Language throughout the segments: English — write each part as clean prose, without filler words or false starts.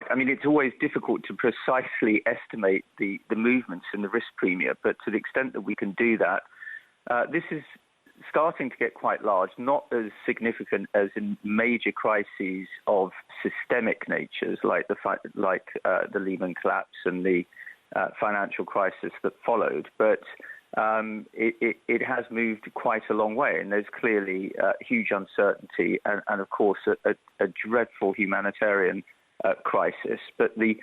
I mean, it's always difficult to precisely estimate the movements in the risk premium, but to the extent that we can do that, this is starting to get quite large, not as significant as in major crises of systemic natures like the Lehman collapse and the financial crisis that followed, but it has moved quite a long way, and there's clearly huge uncertainty and of course, a dreadful humanitarian crisis. But the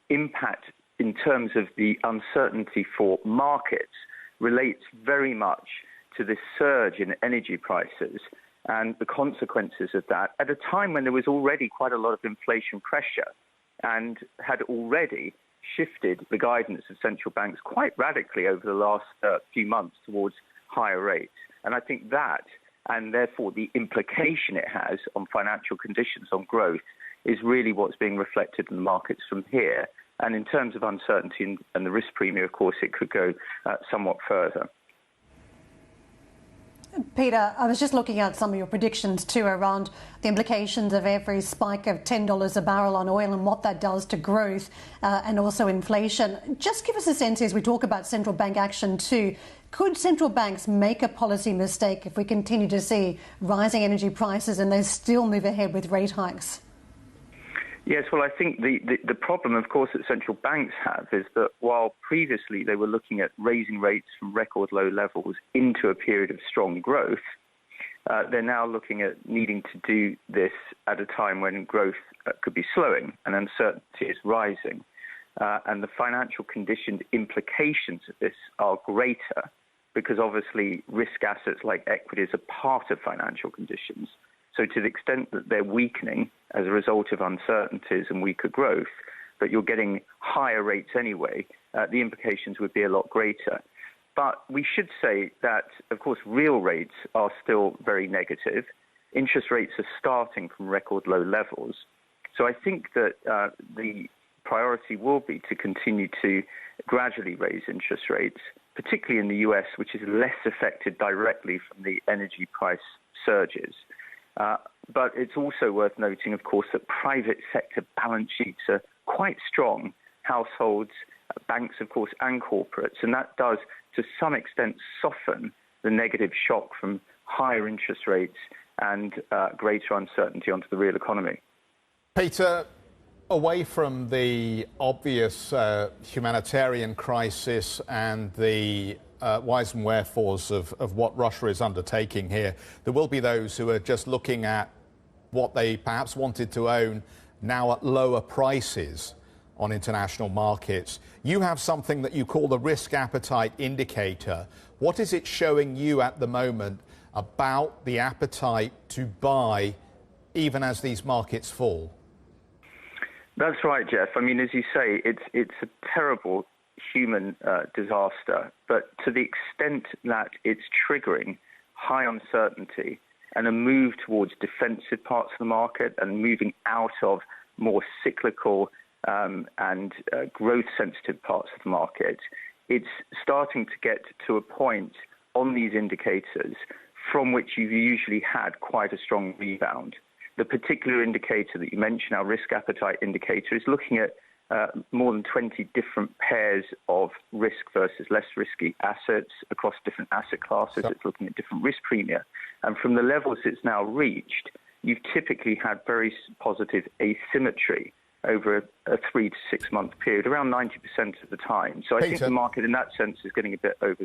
impact in terms of the uncertainty for markets relates very much to this surge in energy prices and the consequences of that at a time when there was already quite a lot of inflation pressure and had already shifted the guidance of central banks quite radically over the last few months towards higher rates. And I think that, and therefore the implication it has on financial conditions, on growth, is really what's being reflected in the markets from here. And in terms of uncertainty and the risk premium, of course, it could go somewhat further. Peter, I was just looking at some of your predictions too around the implications of every spike of $10 a barrel on oil and what that does to growth and also inflation. Just give us a sense as we talk about central bank action too. Could central banks make a policy mistake if we continue to see rising energy prices and they still move ahead with rate hikes? Yes, well, I think the problem, of course, that central banks have is that while previously they were looking at raising rates from record low levels into a period of strong growth, they're now looking at needing to do this at a time when growth could be slowing and uncertainty is rising. And the financial conditioned implications of this are greater because obviously risk assets like equities are part of financial conditions. So to the extent that they're weakening as a result of uncertainties and weaker growth, but you're getting higher rates anyway, the implications would be a lot greater. But we should say that, of course, real rates are still very negative. Interest rates are starting from record low levels. So I think that the priority will be to continue to gradually raise interest rates, particularly in the US, which is less affected directly from the energy price surges. But it's also worth noting, of course, that private sector balance sheets are quite strong, households, banks, of course, and corporates, and that does, to some extent, soften the negative shock from higher interest rates and greater uncertainty onto the real economy. Peter, away from the obvious humanitarian crisis and the whys and wherefores of what Russia is undertaking here, there will be those who are just looking at what they perhaps wanted to own now at lower prices on international markets. You have something that you call the risk appetite indicator. What is it showing you at the moment about the appetite to buy even as these markets fall? That's right, Jeff. I mean, as you say, it's a terrible human disaster, but to the extent that it's triggering high uncertainty and a move towards defensive parts of the market and moving out of more cyclical and growth-sensitive parts of the market, it's starting to get to a point on these indicators from which you've usually had quite a strong rebound. The particular indicator that you mentioned, our risk appetite indicator, is looking at more than 20 different pairs of risk versus less risky assets across different asset classes. It's looking at different risk premia. And from the levels it's now reached, you've typically had very positive asymmetry over a 3 to 6 month period, around 90% of the time. So I think the market in that sense is getting a bit oversold.